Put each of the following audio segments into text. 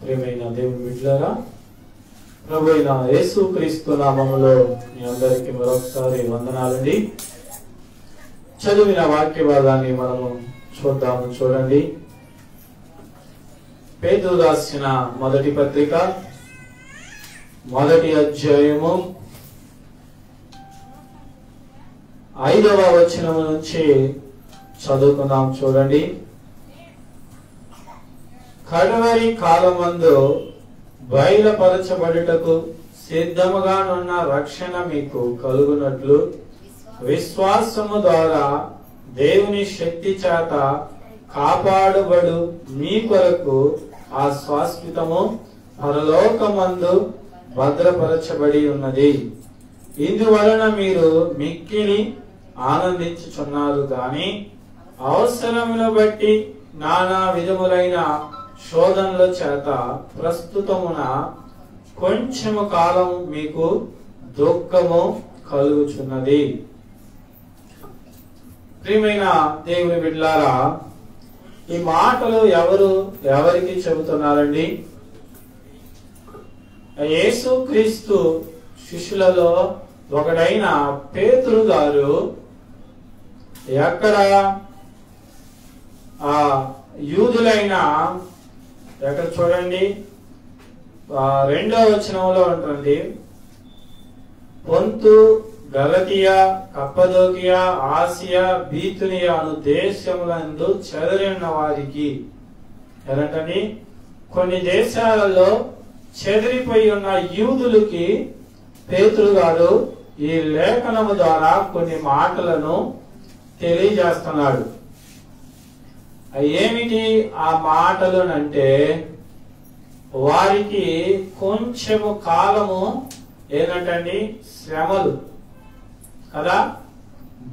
ప్రియమైన దేవుని బిడ్డలారా, ప్రభువైన యేసుక్రీస్తు నామములో మీ అందరికీ మరొకసారి వందనాలండి. చదివిన వాక్య భాగాన్ని మనము చూద్దాము. చూడండి, పేతురు రాసిన మొదటి పత్రిక 1వ అధ్యాయము 5వ వచనం నుంచి చదువుకుందాం. చూడండి, కడవరి కాలమందు బయలుపరచబడుటకు సిద్ధముగానున్న రక్షణ మీకు కలుగునట్లు విశ్వాసము ద్వారా దేవుని శక్తి చేత కాపాడబడు మీ కొరకు ఆ శాశ్వతము పరలోకమందు భద్రపరచబడి ఉన్నది. ఇందువలన మీరు మిక్కిలి ఆనందించుచున్నారు గాని అవసరమును బట్టి నానా విధములైన శోధనల చేత ప్రస్తుతమున కొంచెము కాలం మీకు దుఃఖము కలుగుచున్నది. ప్రియమైన దేవుని బిడ్డలారా, ఈ మాటలు ఎవరికి చెబుతున్నారండి? యేసుక్రీస్తు శిష్యులలో ఒకడైన పేతురు గారు ఎక్కడ ఆ యూదులైన ఎక్కడ చూడండి 2వ వచనంలో ఉంటుంది, పొంతు, గలతియా, కప్పదోకియా, ఆసియా, బీతునియా అను దేశములందు చెదరిన వారికి ఎలాంటని కొన్ని దేశాలలో చెదిరిపోయి ఉన్న యూదులకి పేతురు గారు ఈ లేఖనము ద్వారా కొన్ని మాటలను తెలియజేస్తున్నాడు. ఏమిటి ఆ మాటలు అంటే, వారికి కొంచెము కాలము ఏంటండి, శ్రమలు కదా,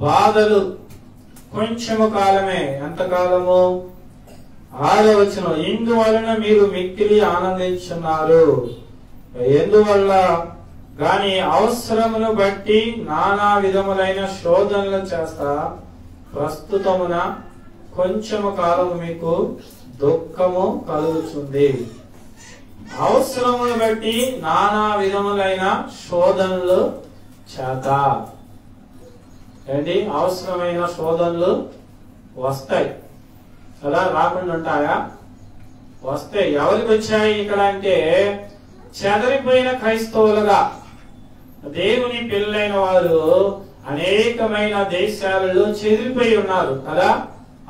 బాధలు కొంచెము కాలమే. ఎంతకాలము? 6వ వచనం, ఇందువలన మీరు మిక్కిలి ఆనందించున్నారు. ఎందువల్ల గాని అవసరమును బట్టి నానా విధములైన శోధనలు చేస్తా ప్రస్తుతమున కొంచెము కాలం మీకు దుఃఖము కలుగుతుంది. అవసరమును బట్టి నానా విధములైన శోధనలు చేత ఏంటి, అవసరమైన శోధనలు వస్తాయి కదా, రాకుండా ఉంటాయా? వస్తాయి. ఎవరికి వచ్చాయి ఇక్కడ అంటే, చెదరిపోయిన క్రైస్తవులుగా దేవుని పిల్లలైన వారు అనేకమైన దేశాలలో చెదిరిపోయి ఉన్నారు కదా.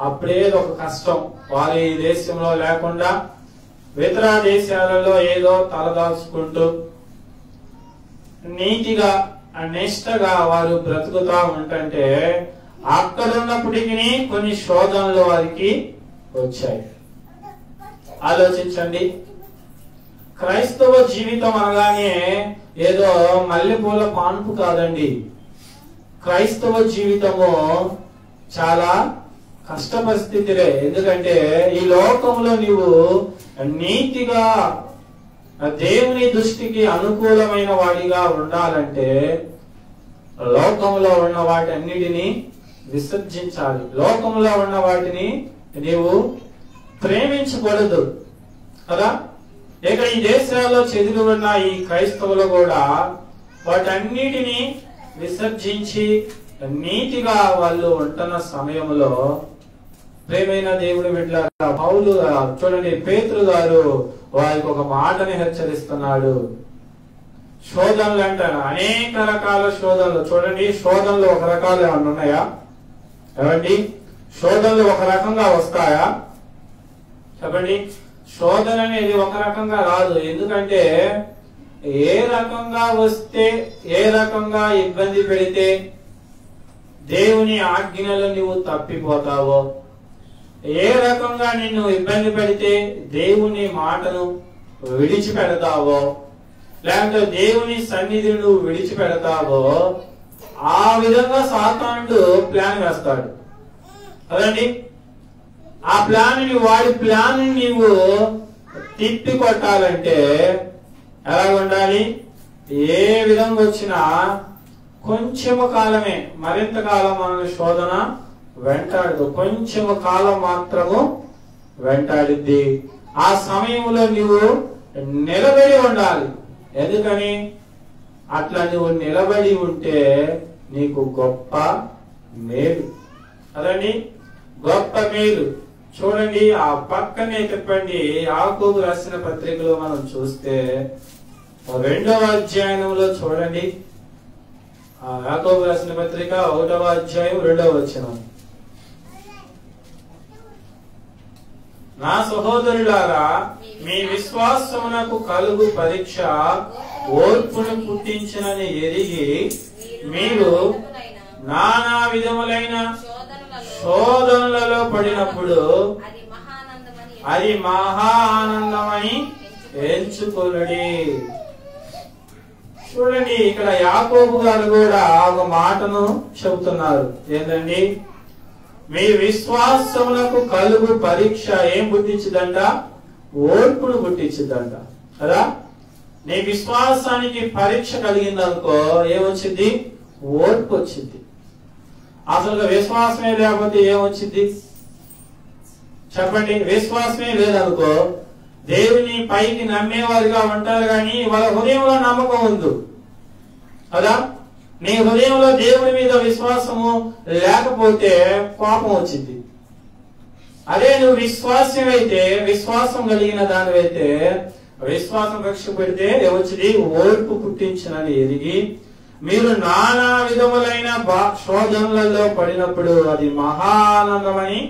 అప్పుడే ఒక కష్టం, వారు ఈ దేశంలో లేకుండా ఇతర దేశాలలో ఏదో తలదాల్చుకుంటూ నీతిగా నిష్టగా వారు బ్రతుకుతా ఉంటుంటే అక్కడ ఉన్నప్పటికీ కొన్ని శోధనలు వారికి వచ్చాయి. ఆలోచించండి, క్రైస్తవ జీవితం అనగానే ఏదో మల్లెపూల పాన్పు కాదండి. క్రైస్తవ జీవితము చాలా కష్ట పరిస్థితిలే. ఎందుకంటే ఈ లోకంలో నీవు నీతిగా దేవుని దృష్టికి అనుకూలమైన వాడిగా ఉండాలంటే లోకంలో ఉన్న వాటి అన్నిటినీ విసర్జించాలి. లోకంలో ఉన్న వాటిని నీవు ప్రేమించకూడదు కదా. ఇక ఈ దేశాల్లో చెదిరి ఉన్న ఈ క్రైస్తవులు కూడా వాటన్నిటినీ విసర్జించి నీతిగా వాళ్ళు ఉంటున్న సమయంలో, ప్రేమైన దేవుని బిడ్డలారా, పౌలు చూడండి, పేతురు గారు వారికి ఒక మాటని హెచ్చరిస్తున్నాడు. శోధనలు అంటారు, అనేక రకాల శోధనలు. చూడండి, శోధనలు ఒక రకాలు ఏమన్నా ఉన్నాయా? ఏమండి, శోధనలు ఒక రకంగా వస్తాయా? చెప్పండి. శోధన అనేది ఒక రకంగా రాదు. ఎందుకంటే ఏ రకంగా వస్తే, ఏ రకంగా ఇబ్బంది పెడితే దేవుని ఆజ్ఞలు నువ్వు తప్పిపోతావో, ఏ రకంగా నిన్ను ఇబ్బంది పెడితే దేవుని మాటను విడిచిపెడతావో, లేకపోతే దేవుని సన్నిధిని నువ్వు విడిచిపెడతావో, ఆ విధంగా సాతానుడు ప్లాన్ వేస్తాడు కదండి. ఆ ప్లాన్, వాడి ప్లాన్ నీవు తిప్పి కొట్టాలంటే ఎలా ఉండాలి? ఏ విధంగా వచ్చినా కొంచెము కాలమే, మరింత కాలం మన శోధన వెంటాడదు. కొంచెము కాలం మాత్రము వెంటాడిద్ది. ఆ సమయంలో నువ్వు నిలబడి ఉండాలి. ఎందుకని? అట్లా నువ్వు నిలబడి ఉంటే నీకు గొప్ప మేలు. అదండి గొప్ప మేలు. చూడండి, ఆ పక్కనే చెప్పండి, యాకోబు రాసిన పత్రికలో మనం చూస్తే 2వ అధ్యాయంలో చూడండి. యాకోబు రాసిన పత్రిక 1వ అధ్యాయం 2వ వచనం. నా సహోదరులారా, మీ విశ్వాసమునకు కలుగు పరీక్ష ఓర్పును పుట్టించినని ఎరిగి మీరు నానా విధములైన శోధనలలో పడినప్పుడు అది మహా ఆనందమని ఎంచుకొనుడి. చూడండి, ఇక్కడ యాకోబు గారు కూడా ఒక మాటను చెబుతున్నారు. ఏంటండి? మీ విశ్వాసములకు కలుగు పరీక్ష ఏం పుట్టించిదంట? ఓర్పును పుట్టించిద్దంట కదా. నీ విశ్వాసానికి పరీక్ష కలిగిందనుకో, ఏమొచ్చింది? ఓర్పు వచ్చింది. అసలు విశ్వాసమే లేకపోతే ఏమొచ్చింది చెప్పండి? విశ్వాసమే లేదనుకో, దేవుని పైకి నమ్మేవారిగా ఉంటారు కానీ వాళ్ళ హృదయంలో నమ్మకం ఉంది కదా. నీ హృదయంలో దేవుని మీద విశ్వాసము లేకపోతే కోపం వచ్చింది. అదే నువ్వు విశ్వాసమైతే, విశ్వాసం కలిగిన దానివైతే, విశ్వాసం రక్ష పెడితే ఏమొచ్చింది? ఓర్పు పుట్టించినని ఎరిగి మీరు నానా విధములైన శోధనలలో పడినప్పుడు అది మహా ఆనందమని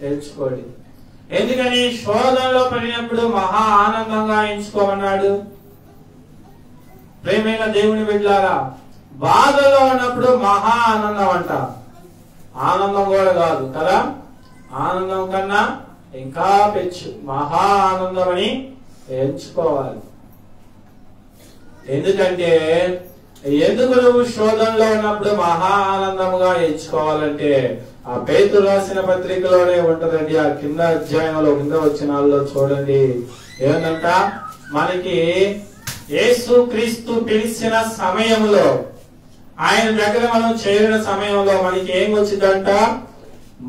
తెలుసుకోండి. ఎందుకని శోధనలో పడినప్పుడు మహా ఆనందంగా ఎంచుకోమన్నాడు? ప్రేమైన దేవుని బిడ్డలారా, బాధలో ఉన్నప్పుడు మహా ఆనందం అంట. ఆనందం కూడా కాదు కదా, ఆనందం కన్నా ఇంకా పెచ్చు మహా ఆనందం అని ఎంచుకోవాలి. ఎందుకంటే ఎందుకు నువ్వు శోధనలో ఉన్నప్పుడు మహా ఆనందంగా ఎంచుకోవాలంటే ఆ పేతురు రాసిన పత్రికలోనే ఉంటదండి. ఆ కింద అధ్యాయంలో కింద వచనాల్లో చూడండి, ఏమంట? మనకి యేసు క్రీస్తు పిలిచిన సమయంలో, ఆయన దగ్గర మనం చేరిన సమయంలో మనకి ఏం వచ్చిందంట?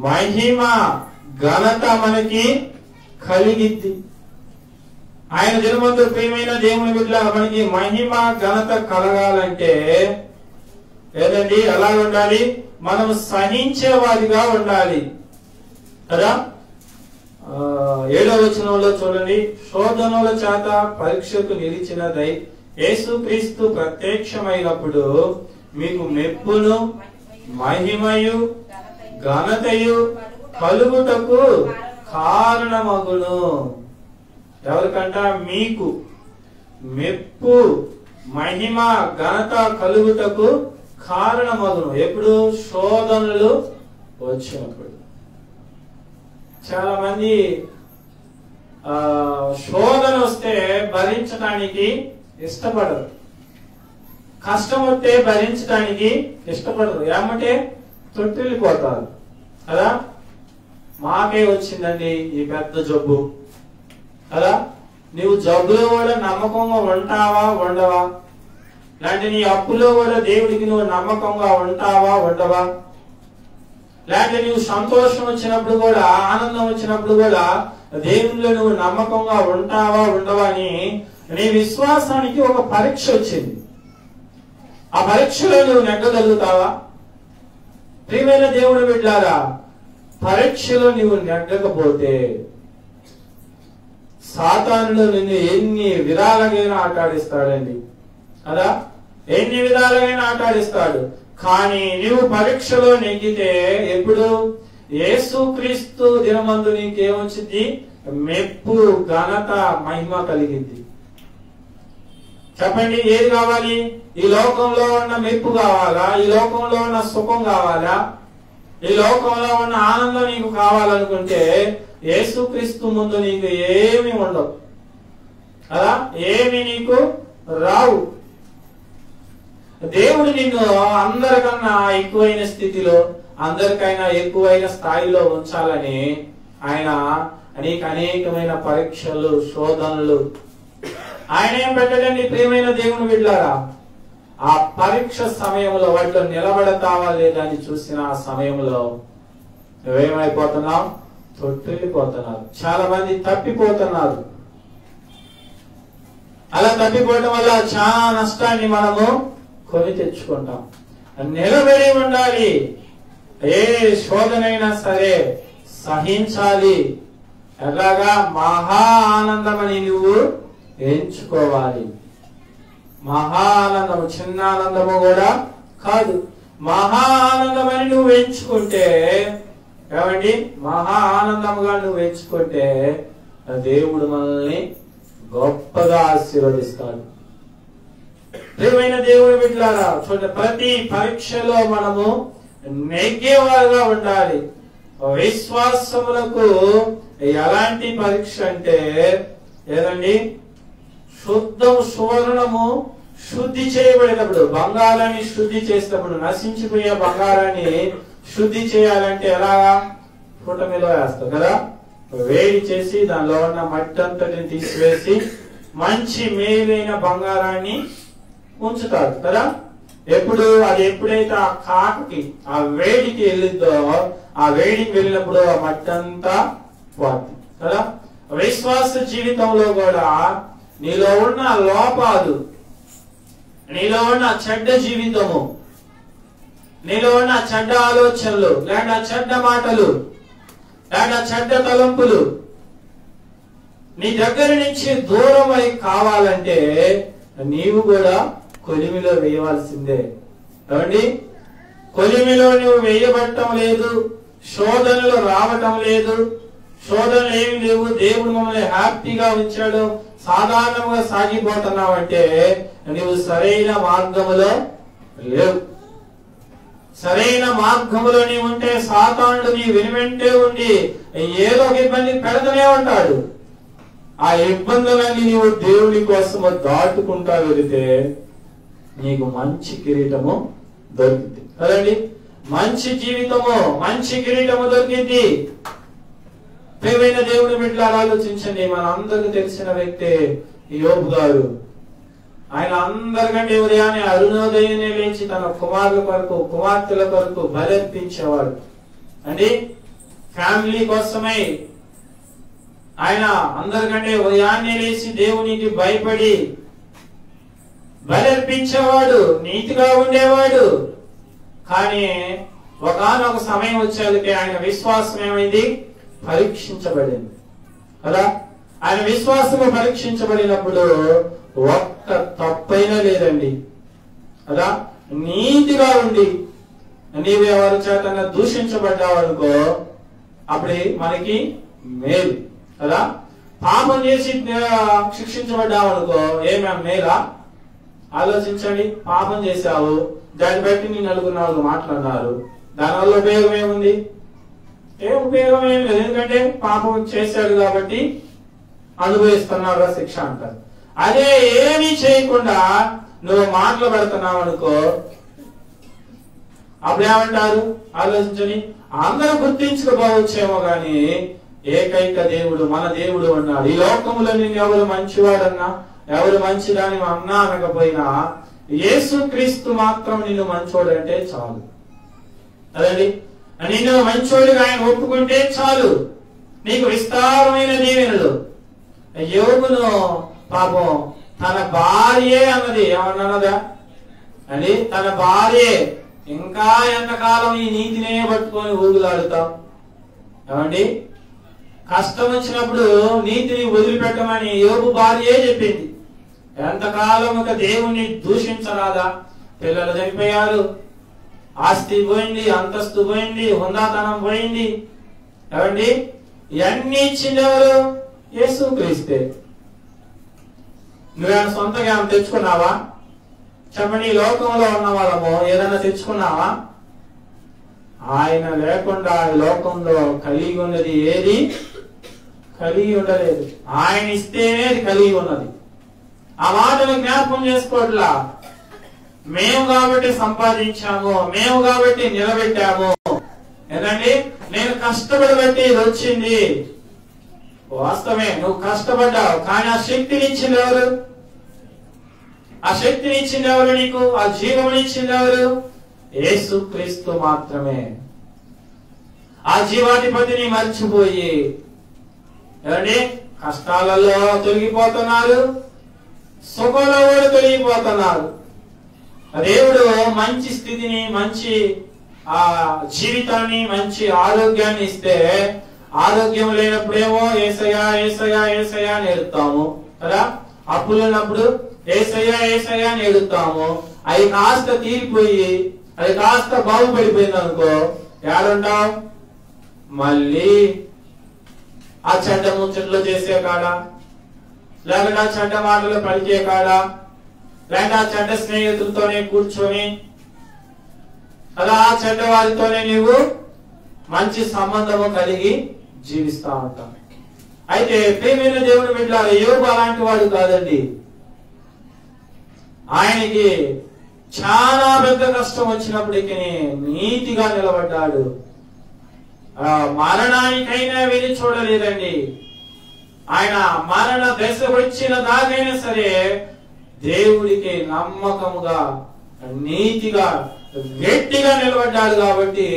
మహిమ ఘనత మనకి కలిగిద్ది. ఆయన దినమందు ప్రియమైన దేవుని బిడ్డ, మనకి మహిమ ఘనత కలగాలంటే ఏదండి? ఎలా ఉండాలి? మనం సహించేవాడిగా ఉండాలి కదా. 7వ వచనంలో చూడండి, శోధనల చేత పరీక్షకు నిలిచినదై యేసుక్రీస్తు ప్రత్యక్షమైనప్పుడు మీకు మెప్పును మహిమయు ఘనతయు కలుగుటకు కారణమగును. ఎవరికంట? మీకు మెప్పు మహిమ ఘనత కలుగుటకు కారణమగును. ఎప్పుడు? శోధనలు వచ్చినప్పుడు. చాలా మంది శోధన వస్తే భరించడానికి ఇష్టపడరు, కష్టం వస్తే భరించడానికి ఇష్టపడరు. ఏమంటే తొట్టిల్లిపోతారు కదా. మాకే వచ్చిందండి ఈ పెద్ద జబ్బు కదా. నీవు జబ్బులో కూడా నమ్మకంగా ఉంటావా ఉండవా? లేదంటే నీ అప్పులో కూడా దేవుడికి నువ్వు నమ్మకంగా ఉంటావా ఉండవా? లేదంటే నువ్వు సంతోషం వచ్చినప్పుడు కూడా, ఆనందం వచ్చినప్పుడు కూడా దేవునిలో నువ్వు నమ్మకంగా ఉంటావా ఉండవా అని నీ విశ్వాసానికి ఒక పరీక్ష వచ్చింది. ఆ పరీక్షలో నువ్వు నెగ్గగలుగుతావా? ప్రియమైన దేవుని బిడ్డలారా, పరీక్షలో నువ్వు నెగ్గకపోతే సాతానుడు నిన్ను ఎన్ని విధాలుగా ఆటాడిస్తాడండి కదా. ఎన్ని విధాలుగా ఆటాడిస్తాడు. కానీ నీవు పరీక్షలో నెగ్గితే ఎప్పుడు? యేసుక్రీస్తు దినమందు నీకేమొచ్చింది? మెప్పు ఘనత మహిమ కలిగింది. చెప్పండి, ఏది కావాలి? ఈ లోకంలో ఉన్న మెప్పు కావాలా? ఈ లోకంలో ఉన్న సుఖం కావాలా? ఈ లోకంలో ఉన్న ఆనందం నీకు కావాలనుకుంటే యేసుక్రీస్తు ముందు నీకు ఏమి ఉండవు కదా, ఏమి నీకు రావు. దేవుడు నిన్ను అందరికన్నా ఎక్కువైన స్థితిలో, అందరికైనా ఎక్కువైన స్థాయిలో ఉంచాలని ఆయన అనేకమైన పరీక్షలు, శోధనలు ఆయన ఏం పెట్టడండి. ప్రియమైన దేవుని బిడ్డలారా, ఆ పరీక్ష సమయంలో వాటిలో నిలబడతావా లేదా అని చూసిన ఆ సమయంలో నువ్వేమైపోతున్నావు? తొట్టిల్లిపోతున్నారు, చాలా మంది తప్పిపోతున్నారు. అలా తప్పిపోవడం వల్ల చాలా నష్టాన్ని మనము కొని తెచ్చుకుంటాం. నిలబడి ఉండాలి. ఏ శోధనైనా సరే సహించాలి. ఎలాగా? మహా ఆనందమని నువ్వు ఎంచుకోవాలి. మహా ఆనందము చిన్న ఆనందము కూడా కాదు, మహా ఆనందమని నువ్వు ఎంచుకుంటే, ఏమండి, మహా ఆనందముగా నువ్వు ఎంచుకుంటే దేవుడు మనల్ని గొప్పగా ఆశీర్వదిస్తాడు. ప్రియమైన దేవుడు బిడ్డలారా, చూడండి, ప్రతి పరీక్షలో మనము నెగ్గేవారుగా ఉండాలి. విశ్వాసములకు ఎలాంటి పరీక్ష అంటే ఏదండి, సువర్ణము శుద్ధి చేయబడినప్పుడు, బంగారాన్ని శుద్ధి చేసినప్పుడు, నశించిపోయే బంగారాన్ని శుద్ధి చేయాలంటే ఎలాగా? పుటమిలో వేస్తాం కదా, వేడి చేసి దానిలో ఉన్న మట్టి అంతటిని తీసివేసి మంచి మేలైన బంగారాన్ని ఉంచుతారు కదా. అది ఎప్పుడైతే ఆ కాకుకి ఆ వేడికి వెళ్ళిద్దో, ఆ వేడికి వెళ్ళినప్పుడు ఆ మట్టి అంతా పోతుంది కదా. విశ్వాస జీవితంలో కూడా నీలో ఉన్న లోపాలు, నీలో ఉన్న చెడ్డ జీవితము, నీలో ఉన్న చెడ్డ ఆలోచనలు, లేదా చెడ్డ మాటలు, లేదా చెడ్డ తలంపులు నీ దగ్గర నుంచి దూరం అయి కావాలంటే నీవు కూడా కొలిమిలో వేయవలసిందే. ఏమండి, కొలిమిలో నువ్వు వేయబడటం లేదు, శోధనలు రావటం లేదు, శోధనలు ఏమి లేవు, దేవుడు మమ్మల్ని హ్యాపీగా ఉంచాడు, సాధారణంగా సాగిపోతున్నావంటే నీవు సరైన మార్గములో లేవు. సరైన మార్గములో నీవు ఉంటే సాతానుడు నీ వెనువెంటే ఉండి ఏదో ఒక ఇబ్బంది పెడతనే ఉంటాడు. ఆ ఇబ్బందులన్నీ నీవు దేవుడి కోసము దాటుకుంటా వెళితే నీకు మంచి కిరీటము దొరికింది కదండి. మంచి జీవితము, మంచి కిరీటము దొరికింది. ప్రియమైన దేవుడి బిడ్డలారా, ఆలోచించండి. మన అందరికి తెలిసిన వ్యక్తే యోబు గారు. ఆయన అందరికంటే ఉదయాన్నే అరుణోదయాన్నే లేచి తన కుమారుల కొరకు, కుమార్తెల కొరకు బలర్పించేవాడు అండి. ఫ్యామిలీ కోసమై ఆయన అందరికంటే ఉదయాన్నే లేచి దేవునికి భయపడి బలర్పించేవాడు, నీతిగా ఉండేవాడు. కానీ ఒకానొక సమయం వచ్చేందుకే ఆయన విశ్వాసం ఏమైంది? పరీక్షించబడింది కదా. ఆయన విశ్వాసము పరీక్షించబడినప్పుడు ఒక్క తప్పైనా లేదండి కదా. నీతిగా ఉండి నీవు ఎవరి చేత దూషించబడ్డావు అనుకో, అప్పుడే మనకి మేలు కదా. పాపం చేసి శిక్షించబడ్డావు అనుకో, ఏమేం మేలా? ఆలోచించండి. పాపం చేశావు, దాన్ని బట్టి నీ నలుగురు మాట్లాడినారు, దానివల్ల ఉపయోగం ఏముంది? ఏ ఉపయోగం ఏమి లేదు. ఎందుకంటే పాపం చేశాడు కాబట్టి అనుభవిస్తున్నాడు శిక్ష అంటారు. అదే ఏమీ చేయకుండా నువ్వు మాటలు పెడుతున్నావు అనుకో, అప్పుడేమంటారు? ఆలోచించని. అందరూ గుర్తించుకోవచ్చేమో గాని ఏకైక దేవుడు, మన దేవుడు ఉన్నాడు. ఈ లోకంలో నేను ఎవరు మంచివాడన్నా, ఎవరు మంచిదాని అన్నా అనకపోయినా యేసుక్రీస్తు మాత్రం నిన్ను మంచోడంటే చాలు. అదండి, నిన్ను మంచోడిగా ఆయన ఒప్పుకుంటే చాలు, నీకు విస్తారమైన దీవెనలు. యోబును పాపం తన భార్యే అన్నది, ఏమన్నదా అని, తన భార్యే ఇంకా ఎంతకాలం ఈ నీతినే పట్టుకొని ఊగులాడుతాం? ఏమండి, కష్టం వచ్చినప్పుడు నీతిని వదిలిపెట్టమని యోబు భార్యే చెప్పింది. ఎంతకాలం ఒక దేవుణ్ణి దూషించరాదా? పిల్లలు చనిపోయారు, ఆస్తి పోయింది, అంతస్తు పోయింది, హుందాతనం పోయింది. ఏమండి, ఇవన్నీ ఇచ్చింది ఎవరు? యేసుక్రీస్తే. నువ్వేమైనా సొంతగా ఏమైనా తెచ్చుకున్నావా? చెప్పండి. ఈ లోకంలో ఉన్న వాళ్ళము ఏదైనా తెచ్చుకున్నావా? ఆయన లేకుండా ఈ లోకంలో కలిగి ఉన్నది ఏది కలిగి ఉండలేదు. ఆయన ఇస్తేనే అది కలిగి ఉన్నది. ఆ మాటను జ్ఞాపకం చేసుకోవట్లా. మేము కాబట్టి సంపాదించాము, మేము కాబట్టి నిలబెట్టాము. ఏంటండి, నేను కష్టపడి బట్టి ఇది వచ్చింది. వాస్తవమే, నువ్వు కష్టపడ్డావు, కానీ ఆ శక్తిని ఇచ్చింది ఎవరు? ఆ శక్తిని ఇచ్చింది ఎవరు నీకు? ఆ జీవముని ఇచ్చింది ఎవరు? యేసుక్రీస్తు మాత్రమే. ఆ జీవాధిపతిని మర్చిపోయి ఏమండి కష్టాలలో తొలగిపోతున్నారు, సుఖంలో కూడా తొలగిపోతున్నారు. దేవుడు మంచి స్థితిని, మంచి జీవితాన్ని, మంచి ఆరోగ్యాన్ని ఇస్తే ఆరోగ్యం లేనప్పుడేమో ఏసయ్యా ఏసయ్యా ఏసయ్యా అని ఎడుతాము కదా. అప్పులు ఉన్నప్పుడు ఏసయ్యా ఏసయ్యా అని ఎడుతాము. అవి కాస్త తీరిపోయి అది కాస్త బాగుపడిపోయింది అనుకో, ఏడుంటావు మళ్ళీ ఆ చెడ్డ ముచ్చట్లు చేసే కాడ, లేకపోతే ఆ చెడ్డ మాటలు పలికే కాడ, లేక ఆ చెడ్డ స్నేహితులతోనే కూర్చొని అలా ఆ చెడ్డ వారితోనే నీవు మంచి సంబంధము కలిగి జీవిస్తా ఉంటాం. అయితే ప్రియమైన దేవుని బిడ్డలారా, యోబు అలాంటి వాడు కాదండి. ఆయనకి చాలా పెద్ద కష్టం వచ్చినప్పటికీ నీతిగా నిలబడ్డాడు. మరణానికైనా వెళ్ళి చూడలేదండి. ఆయన మరణ దశ వచ్చిన దాకైనా సరే దేవుడికి నమ్మకముగా, నీతిగా, గట్టిగా నిలబడ్డాడు. కాబట్టి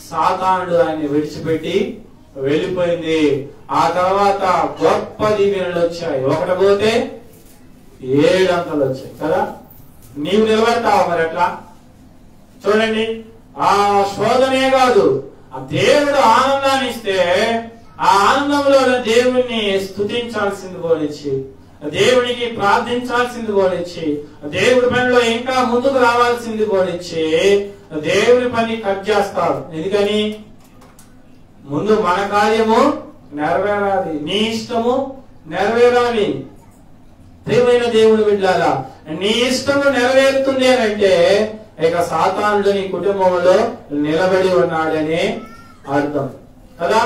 సాతానుడు ఆయన్ని విడిచిపెట్టి వెళ్ళిపోయింది. ఆ తర్వాత గొప్ప దీవెనలు వచ్చాయి. ఒకటి పోతే 7 అంతలు వచ్చాయి కదా. నీవు నిలబడతావా మరి అట్లా? చూడండి, ఆ శోధనే కాదు, ఆ దేవుడు ఆనందాన్ని ఇస్తే ఆ ఆనందంలో దేవుణ్ణి స్తుతించాల్సింది కోరిచ్చి, దేవునికి ప్రార్థించాల్సింది కోరిచ్చి, దేవుడి పనిలో ఇంకా ముందుకు రావాల్సింది కోరిచ్చి దేవుని పని కట్ చేస్తాడు. ఎందుకని? ముందు మన కార్యము నెరవేరాలి, నీ ఇష్టము నెరవేరాలి. ప్రియమైన దేవుని బిడ్డలారా, నీ ఇష్టము నెరవేరుతుంది అని అంటే ఇక సాతానుడు నీ కుటుంబంలో నిలబడి ఉన్నాడని అర్థం కదా.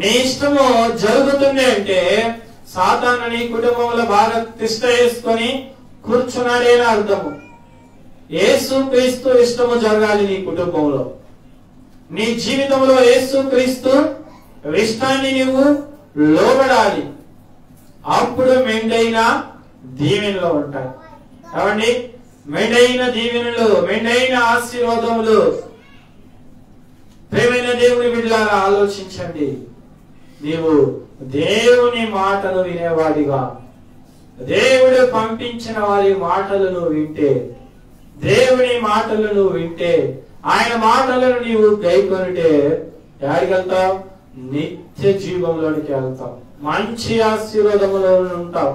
నీ ఇష్టము జరుగుతుంది అంటే సాతాను నీ కుటుంబంలో బాగా తిష్ట వేసుకొని కూర్చున్నాడేనా అర్థము. యేసు క్రీస్తు ఇష్టము జరగాలి నీ కుటుంబంలో, నీ జీవితంలో యేసు క్రీస్తు ఇష్టాన్ని నువ్వు లోబడాలి. అప్పుడు మెండైన దీవెనలు ఉంటాయి. కాబట్టి మెండైన దీవెనలు, మెండైన ఆశీర్వాదములు. ప్రియమైన దేవుని బిడ్డలారా, ఆలోచించండి. నీవు దేవుని మాటలు వినేవాడిగా, దేవుడు పంపించిన వారి మాటలను వింటే, దేవుని మాటలను వింటే, ఆయన మాటలను నీవు గైకొనిటే ఎక్కడికి వెళ్తావు? నిత్య జీవంలోనికి వెళ్తావు, మంచి ఆశీర్వాదములో ఉంటావు.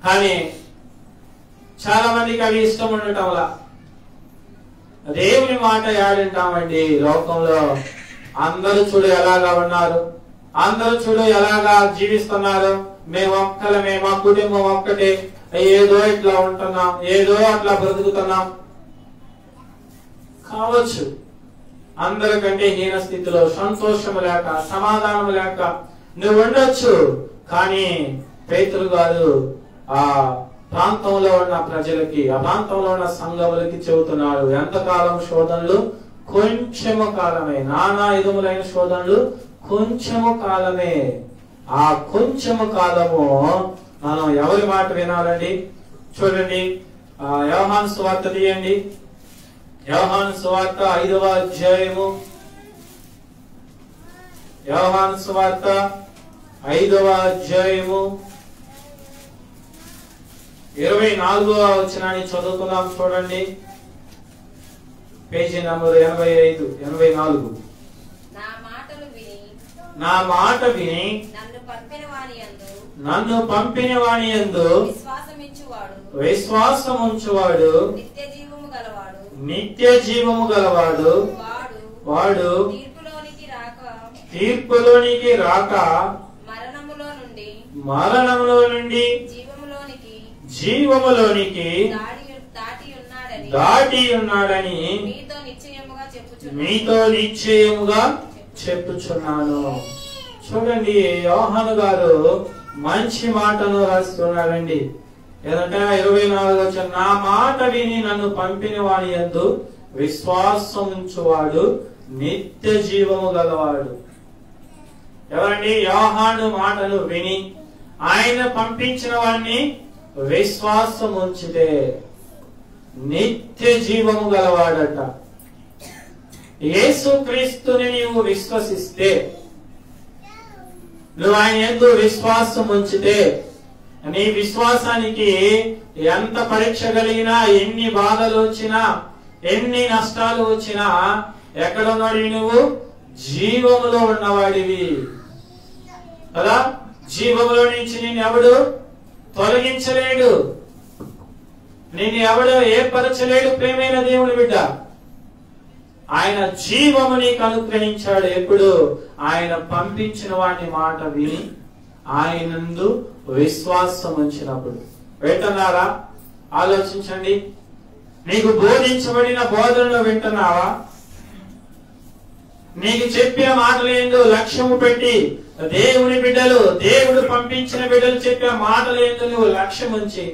కానీ చాలా మందికి అవి ఇష్టం ఉండటంలా దేవుని మాట ఏడంటామండి. లోకంలో అందరూ చూడు ఎలాగా ఉన్నారు, అందరూ చూడు ఎలాగా జీవిస్తున్నారు, మేము ఒక్కలమే, మా కుటుంబం ఒక్కటే, ఏదో ఇట్లా ఉంటున్నాం, ఏదో అట్లా బ్రతుకుతున్నాం. కావచ్చు అందరికంటే హీన స్థితిలో, సంతోషము లేక, సమాధానం లేక నువ్వు ఉండొచ్చు. కానీ పేతురు గారు ఆ ప్రాంతంలో ఉన్న ప్రజలకి, ఆ ప్రాంతంలో ఉన్న సంఘములకి చెబుతున్నాడు, ఎంతకాలం శోధనలు? కొంచెము కాలమే. నానా విధములైన శోధనలు కొంచెము కాలమే. ఆ కొంచెము కాలము మనం ఎవరి మాట వినాలండి? చూడండి, యోహాను సువార్త తీయండి. యోహాను సువార్త 5వ అధ్యాయము, యోహాను సువార్త 5వ అధ్యాయము 24వ వచనాన్ని చదువుకుందాం. చూడండి, పేజీ నంబర్ 84. నా మాట విని నన్ను పంపిన వాని యందు విశ్వాసముంచువాడు నిత్య జీవము గలవాడు, వాడు తీర్పులోనికి రాక మరణములో నుండి జీవములోనికి దాటి ఉన్నాడని మీతో నిశ్చయముగా చెప్పుచున్నాను. చూడండి, యోహాను గారు మంచి మాటను రాస్తున్నాడండి. ఏదంటే 24 వచ్చిన, నా మాట విని నన్ను పంపిన వాని యందు విశ్వాసముంచువాడు నిత్య జీవము గలవాడు. ఎవరండి? యోహాను మాటను విని ఆయన పంపించిన వాడిని విశ్వాసం ఉంచితే నిత్య జీవము గలవాడట. యేసుక్రీస్తుని నీవు విశ్వసిస్తే, నువ్వు ఆయన యందు విశ్వాసం ఉంచితే, నీ విశ్వాసానికి ఎంత పరీక్ష కలిగినా, ఎన్ని బాధలు వచ్చినా, ఎన్ని నష్టాలు వచ్చినా, ఎక్కడున్నాడివి నువ్వు? జీవములో ఉన్నవాడివి కదా. జీవములో నుంచి నేను ఎవడు తొలగించలేడు, నేను ఎవడు ఏర్పరచలేడు. ప్రేమైన దేవుని బిడ్డ, ఆయన జీవము నీకు అనుగ్రహించాడు. ఎప్పుడు? ఆయన పంపించిన వాడిని మాట విని ఆయనందు విశ్వాసం ఉంచినప్పుడు. వింటున్నారా? ఆలోచించండి. నీకు బోధించబడిన బోధనలో వింటున్నావా? నీకు చెప్పిన మాటలు ఏందో లక్ష్యము పెట్టి, దేవుని బిడ్డలు, దేవుడు పంపించిన బిడ్డలు చెప్పిన మాటలు ఏందో నువ్వు లక్ష్యం ఉంచి,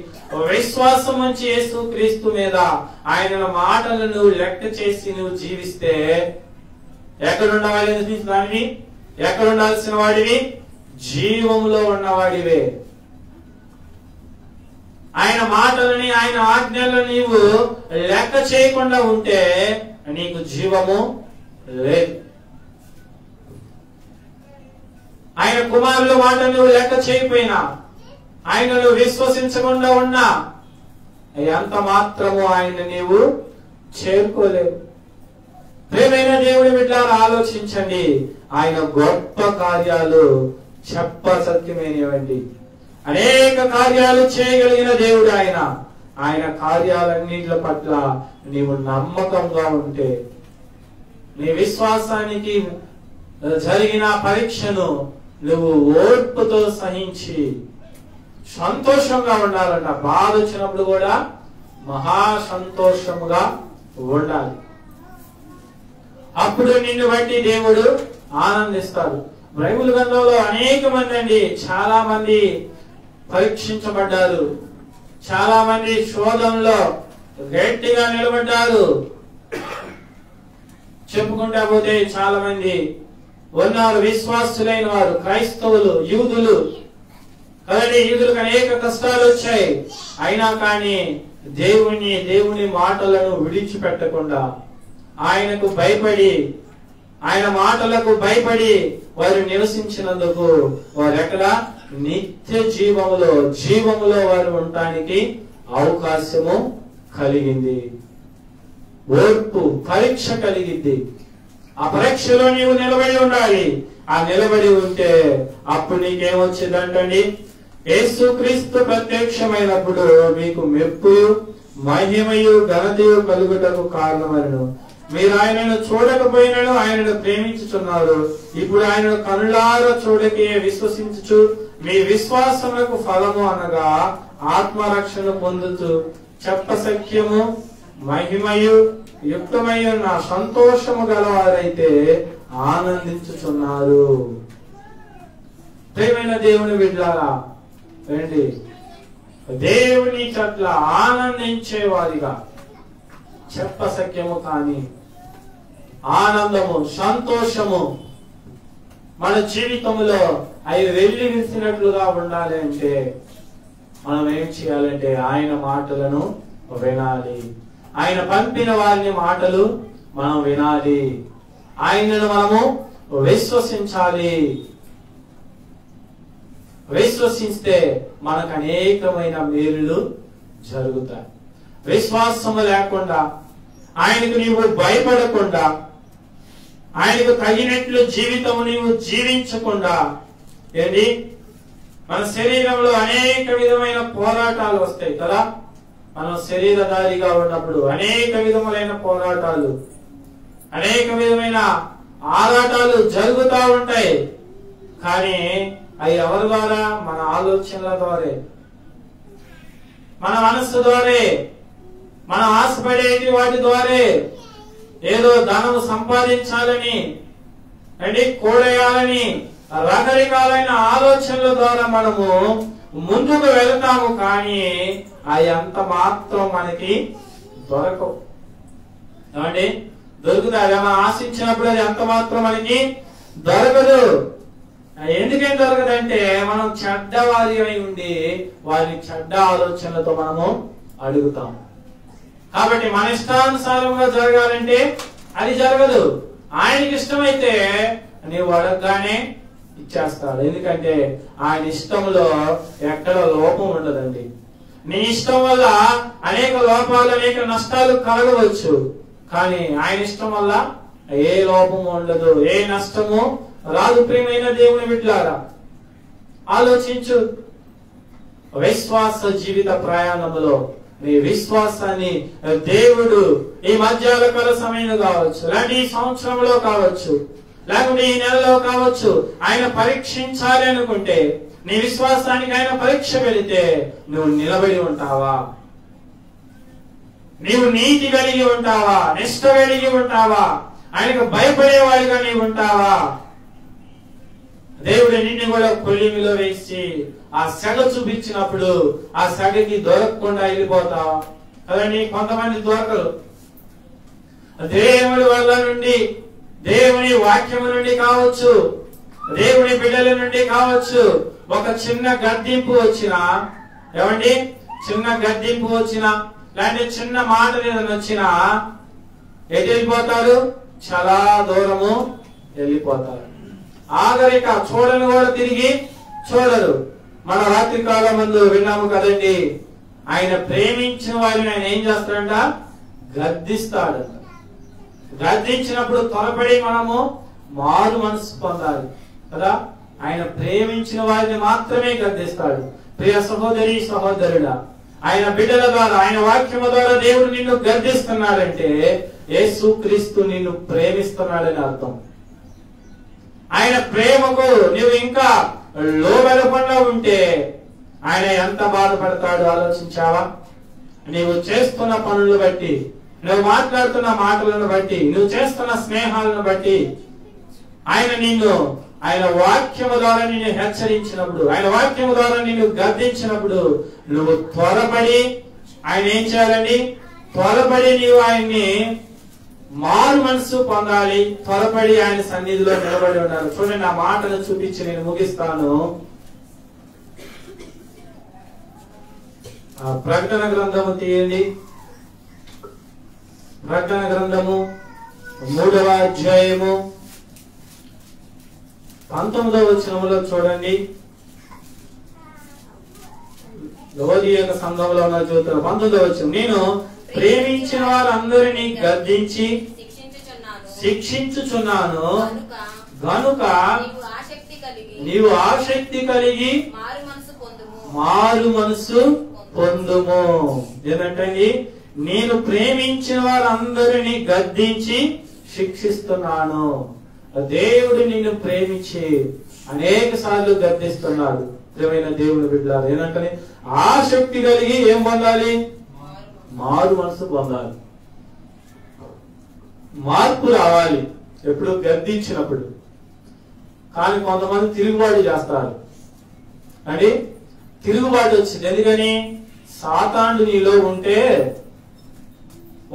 విశ్వాసం ఉంచి యేసుక్రీస్తు మీద ఆయన మాటలు నువ్వు లెక్క చేసి నువ్వు జీవిస్తే, ఎక్కడుండాలి? ఎక్కడుండాల్సిన వాడివి? జీవంలో ఉన్నవాడివే. ఆయన మాటలని, ఆయన ఆజ్ఞలను నీవు లెక్క చేయకుండా ఉంటే నీకు జీవము లేదు. ఆయన కుమారుల మాటలు నువ్వు లెక్క చేయకపోయినా, ఆయనను విశ్వసించకుండా ఉన్నా, ఎంత మాత్రము ఆయన నీవు చేరుకోలేవు. ప్రేమైన దేవుని బిడ్డలారా, ఆలోచించండి. ఆయన గొప్ప కార్యాలు చెప్పసత్యమైనవండి. అనేక కార్యాలు చేయగలిగిన దేవుడు ఆయన. ఆయన కార్యాలన్నింటి పట్ల నీవు నమ్మకంగా ఉంటే, నీ విశ్వాసానికి జరిగిన పరీక్షను నువ్వు ఓర్పుతో సహించి సంతోషంగా ఉండాలంట. బాధ వచ్చినప్పుడు కూడా మహా సంతోషముగా ఉండాలి. అప్పుడు నిన్ను బట్టి దేవుడు ఆనందిస్తాడు. బైబిల్ గ్రంథంలో అనేక మంది అండి, చాలా మంది పరీక్షించబడ్డారు, చాలా మంది శోధనలో గట్టిగా నిలబడ్డారు. చెప్పుకుంటా పోతే చాలా మంది ఉన్నారు, విశ్వాసులైన వారు, క్రైస్తవులు, యూదులు కదండి. యూదులకు అనేక కష్టాలు వచ్చాయి. అయినా కానీ దేవుని మాటలను విడిచిపెట్టకుండా, ఆయనకు భయపడి, ఆయన మాటలకు భయపడి వారు నివసించినందుకు వారు ఎక్కడ? నిత్య జీవములో వారు ఉండటానికి అవకాశము కలిగింది. ఓర్పు పరీక్ష కలిగింది. ఆ పరీక్షలో నీవు నిలబడి ఉండాలి. ఆ నిలబడి ఉంటే అప్పుడు నీకేమొచ్చిందంటండి? యేసుక్రీస్తు ప్రత్యక్షమైనప్పుడు మీకు మెప్పుయు మహిమయు ఘనతయు కలుగుటకు కారణమను. మీరు ఆయనను చూడకపోయినను ఆయనను ప్రేమించుచున్నారు. ఇప్పుడు ఆయనను కనులారా చూడకే విశ్వసించుచు మీ విశ్వాసములకు ఫలము అనగా ఆత్మరక్షణ పొందుతూ చెప్పసఖ్యము మహిమయు యుక్తమయ్య నా సంతోషము గలవారైతే ఆనందించుచున్నారు. ప్రియమైన దేవుని బిడ్డలారా, ఏంటి? దేవుని పట్ల ఆనందించేవారిగా చెప్పసఖ్యము కానీ ఆనందము, సంతోషము మన జీవితంలో అవి వెళ్ళి విసినట్లుగా ఉండాలి అంటే మనం ఏం చేయాలంటే ఆయన మాటలను వినాలి. ఆయన పంపిన వారిని మాటలు మనం వినాలి. ఆయనను మనము విశ్వసించాలి. విశ్వసిస్తే మనకు అనేకమైన మేలులు జరుగుతాయి. విశ్వాసము లేకుండా, ఆయనకు నీవు భయపడకుండా, ఆయనకు తగినట్లు జీవితము నీవు జీవించకుండా, ఏంటి మన శరీరంలో అనేక విధమైన పోరాటాలు వస్తాయి కదా. మనం శరీరధారిగా ఉన్నప్పుడు అనేక విధములైన పోరాటాలు, అనేక విధమైన ఆరాటాలు జరుగుతూ ఉంటాయి. కానీ అవి ఎవరి ద్వారా? మన ఆలోచనల ద్వారా, మన మనస్సు ద్వారా, మన ఆశపడేటి వాటి ద్వారా, ఏదో ధనము సంపాదించాలని అంటే కూడేయాలని రకరకాలైన ఆలోచనల ద్వారా మనము ముందుకు వెళతాము. కానీ అవి అంత మాత్రం మనకి దొరకవు. ఏమండి? దొరుకుతాయి. మనం ఆశించినప్పుడు అది అంత మాత్రం మనకి దొరకదు. ఎందుకేం దొరకదంటే మనం చెడ్డవారి అయి ఉండి వారి చెడ్డ ఆలోచనలతో మనము అడుగుతాం. కాబట్టి మన ఇష్టానుసారంగా జరగాలంటే అది జరగదు. ఆయనకి ఇష్టమైతే నీవు అడగగానే ఇచ్చేస్తాడు. ఎందుకంటే ఆయన ఇష్టంలో ఎక్కడ లోపం ఉండదండి. నీ ఇష్టం వల్ల అనేక లోపాలు, అనేక నష్టాలు కలగవచ్చు, కానీ ఆయన ఇష్టం వల్ల ఏ లోపము ఉండదు, ఏ నష్టము రాదు. ప్రియమైన దేవుని బిడ్డలారా, ఆలోచించు. విశ్వాస జీవిత ప్రయాణంలో నీ విశ్వాసాన్ని దేవుడు ఈ మధ్యాహ్నకాల సమయం కావచ్చు, లేకపోతే ఈ సంవత్సరంలో కావచ్చు, లేకుంటే ఈ నెలలో కావచ్చు, ఆయన పరీక్షించాలి అనుకుంటే నీ విశ్వాసానికి ఆయన పరీక్ష పెడితే నువ్వు నిలబడి ఉంటావా? నీవు నీతి కలిగి ఉంటావా? నిష్ఠ కలిగి ఉంటావా? ఆయనకు భయపడేవాడిగా నీవు ఉంటావా? దేవుడు నిన్ను కూడా కొలిమిలో వేసి ఆ సెగ చూపించినప్పుడు ఆ సెగకి దొరకకుండా వెళ్ళిపోతావా? కదండి, కొంతమంది దొరకరు. దేవుడి వల్ల నుండి, దేవుని వాక్యము నుండి కావచ్చు, దేవుని బిడ్డల నుండి కావచ్చు, ఒక చిన్న గద్దింపు వచ్చినా, ఏమండి, చిన్న గద్దింపు వచ్చినా, లేదంటే చిన్న మాట వచ్చినా ఎటు వెళ్ళిపోతారు? చాలా దూరము వెళ్ళిపోతారు. ఆఖరిక చూడని కూడా తిరిగి చూడరు. మన రాత్రి కాలం ముందు విన్నాము కదండి, ఆయన ప్రేమించిన వారిని ఆయన ఏం చేస్తాడంట? గద్దిస్తాడు. గద్దించినప్పుడు త్వరపడి మనము మారు మనసు పొందాలి కదా. ఆయన ప్రేమించిన వారిని మాత్రమే గద్దిస్తాడు. ప్రియ సహోదరి సహోదరుడా, ఆయన బిడ్డల ద్వారా, ఆయన వాక్యము ద్వారా దేవుడు నిన్ను గద్దిస్తున్నాడంటే యేసుక్రీస్తు నిన్ను ప్రేమిస్తున్నాడని అర్థం. ఆయన ప్రేమకు నువ్వు ఇంకా లోబడకుండా ఉంటే ఆయన ఎంత బాధపడతాడో ఆలోచించావా? నీవు చేస్తున్న పనులను బట్టి, నువ్వు మాట్లాడుతున్న మాటలను బట్టి, నువ్వు చేస్తున్న స్నేహాలను బట్టి ఆయన వాక్యము ద్వారా నిన్ను హెచ్చరించినప్పుడు, ఆయన వాక్యము ద్వారా నిన్ను గద్దించినప్పుడు నువ్వు త్వరపడి ఆయన ఏం చేయాలండి? త్వరపడి నీవు ఆయన్ని మారు మనసు పొందాలి. త్వరపడి ఆయన సన్నిధిలో నిలబడి ఉండాలి. చూడండి, ఆ మాటను చూపించి నేను ముగిస్తాను. ప్రకటన గ్రంథము తీయండి. ప్రకటన గ్రంథము 3వ అధ్యాయము 19వ వచనములో చూడండి. లవోదియ సంఘంలో ఉన్న చూస్తున్న 19వ వచనం, నేను ప్రేమించిన వారందరినీ గద్దించి శిక్షించుచున్నాను గనుక నీవు ఆసక్తి కలిగి మారు మనసు పొందుము. ఏంటంటే, నేను ప్రేమించిన వారందరినీ గద్దించి శిక్షిస్తున్నాను. దేవుడు నిన్ను ప్రేమించి అనేక సార్లు గద్దిస్తున్నాడు. ప్రియమైన దేవుని బిడ్డలారా, ఏంటంటే ఆసక్తి కలిగి ఏం పొందాలి? మారు మనసు పొందాలి. మార్పు రావాలి ఎప్పుడు? గద్దించినప్పుడు. కానీ కొంతమంది తిరుగుబాటు చేస్తారు అండి. తిరుగుబాటు వచ్చింది ఎందుకని? సాతానుడు నీలో ఉంటే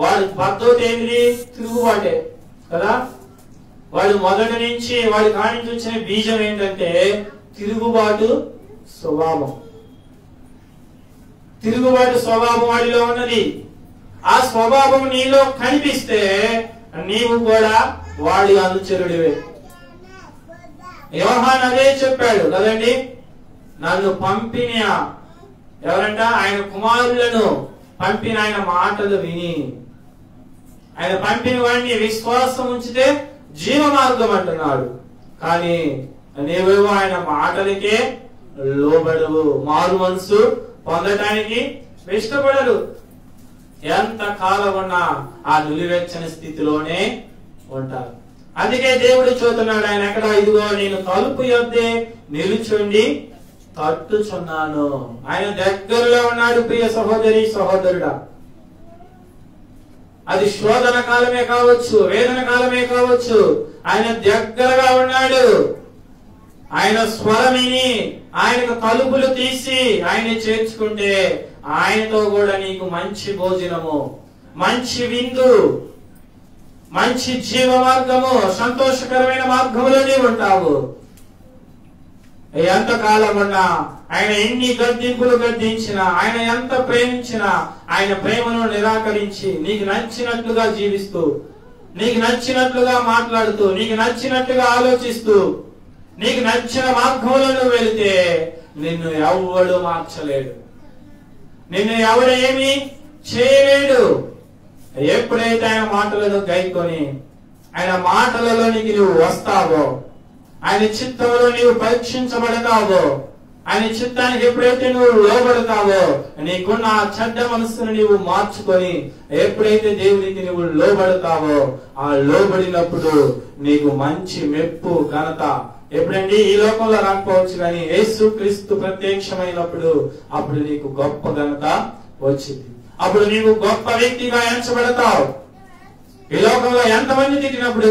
వాడి పద్ధతి ఏంటి? తిరుగుబాటే కదా. వాడు మొదటి నుంచి వాడి కాడి నుంచి వచ్చిన బీజం ఏంటంటే తిరుగుబాటు స్వభావం. తిరుగుబాటు స్వభావం వాడిలో ఉన్నది. ఆ స్వభావం నీలో కనిపిస్తే నీవు కూడా వాడి అనుచరుడివే. యోహాను అదే చెప్పాడు కదండి, నన్ను పంపిన ఎవరంట? ఆయన కుమారులను పంపిన ఆయన మాటలు విని, ఆయన పంపిన వాడిని విశ్వాసం ఉంచితే జీవ మార్గం అంటున్నాడు. కానీ నీవేమో ఆయన మాటలకే లోబడవు, మారు మనసు పొందటానికి ఇష్టపడరు. ఎంత కాలం ఉన్నా ఆ నులివెచ్చని స్థితిలోనే ఉంటారు. అందుకే దేవుడు చూస్తున్నాడు, ఆయన ఎక్కడ? ఇదిగో నేను తలుపు యొద్దే నిలుచుండి తట్టుచున్నాను. ఆయన దగ్గరలో ఉన్నాడు. ప్రియ సహోదరి సహోదరుడా, అది శోధన కాలమే కావచ్చు, వేదన కాలమే కావచ్చు, ఆయన దగ్గరగా ఉన్నాడు. ఆయన స్వరమిని ఆయనకు తలుపులు తీసి ఆయన్ని చేర్చుకుంటే ఆయనతో కూడా నీకు మంచి భోజనము, మంచి విందు, మంచి జీవ మార్గము, సంతోషకరమైన మార్గంలో నీవు ఉంటావు. ఎంత కాలం ఉన్నా ఆయన ఎన్ని గద్దింపులు గద్దించినా, ఆయన ఎంత ప్రేమించినా, ఆయన ప్రేమను నిరాకరించి నీకు నచ్చినట్లుగా జీవిస్తూ నీకు నచ్చినట్లుగా మాట్లాడుతూ, నీకు నచ్చినట్లుగా ఆలోచిస్తూ, నీకు నచ్చిన మార్గంలో వెళితే నిన్ను ఎవడు మార్చలేడు, నిన్ను ఎవడేమి చేయలేడు. ఎప్పుడైతే ఆయన మాటలను గైకొని ఆయన మాటలలోనికి నువ్వు వస్తావో, ఆయన చిత్తంలో నీవు పరీక్షించబడతావో, ఆయన చిత్తానికి ఎప్పుడైతే నువ్వు లోబడతావో, నీకున్న ఆ చెడ్డ మనస్సును నీవు మార్చుకొని ఎప్పుడైతే దేవునికి నువ్వు లోబడతావో, ఆ లోబడినప్పుడు నీకు మంచి మెప్పు ఘనత ఎప్పుడండి ఈ లోకంలో రాకపోవచ్చు, కానీ యేసు క్రీస్తు ప్రత్యక్షమైనప్పుడు అప్పుడు నీకు గొప్ప ఘనత వచ్చింది. అప్పుడు నీవు గొప్ప వ్యక్తిగా ఎంచబడతావు. ఈ లోకంలో ఎంతమంది తిట్టినప్పుడు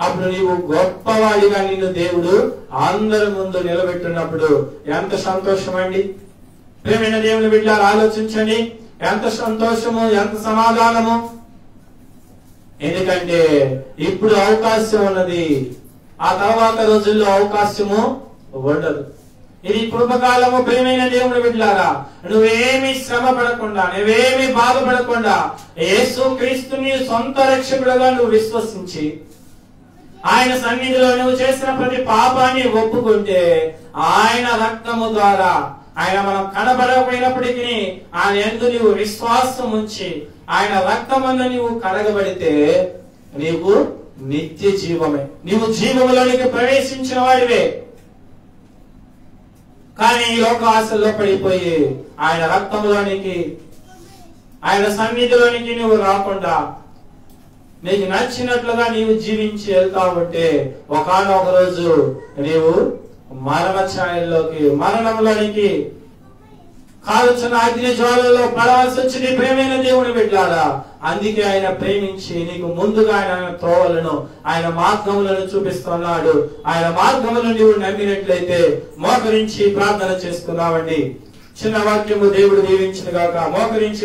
అప్పుడు నీవు గొప్పవాడిగా నిన్ను దేవుడు అందరి ముందు నిలబెట్టినప్పుడు ఎంత సంతోషం అండి. ప్రేమైన దేవుని బిడ్డలారా, ఆలోచించండి, ఎంత సంతోషము, ఎంత సమాధానము. ఎందుకంటే ఇప్పుడు అవకాశం ఉన్నది, ఆ తర్వాత రోజుల్లో అవకాశము ఉండదు. ఇది కృపకాలము. ప్రియమైన దేవుని బిడ్డలారా, నువ్వేమి శ్రమ పడకుండా, నువ్వేమి బాధపడకుండా యేసు క్రీస్తుని సొంత రక్షకుడుగా నువ్వు విశ్వసించి ఆయన సన్నిధిలో నువ్వు చేసిన ప్రతి పాపాన్ని ఒప్పుకుంటే ఆయన రక్తము ద్వారా, ఆయన మనం కనబడకపోయినప్పటికీ ఆయన యందు నీవు విశ్వాసం ఉంచి ఆయన రక్తమందు నీవు కడగబడితే నీవు నిత్య జీవమే, నీవు జీవములోనికి ప్రవేశించిన వాడివే. కానీ ఈ లోక ఆశల్లో పడిపోయి ఆయన రక్తంలోనికి, ఆయన సన్నిధిలోనికి నువ్వు రాకుండా నీకు నచ్చినట్లుగా నీవు జీవించి వెళ్తావుంటే ఒకనొక రోజు నీవు మరణ ఛాయల్లోకి, మరణంలోనికి, కాలుచున్న అగ్ని జ్వాలలో పడవలసి వచ్చింది. ప్రేమైన దేవుని బిడ్డలారా, అందుకే ఆయన ప్రేమించి నీకు ముందుగా ఆయన త్రోవలను, ఆయన మార్గములను చూపిస్తున్నాడు. ఆయన మార్గములను నీవు నమ్మినట్లయితే మోకరించి ప్రార్థన చేసుకున్నావండి. చిన్న వాక్యము దేవుడు దీవించిన గాక. మోకరించి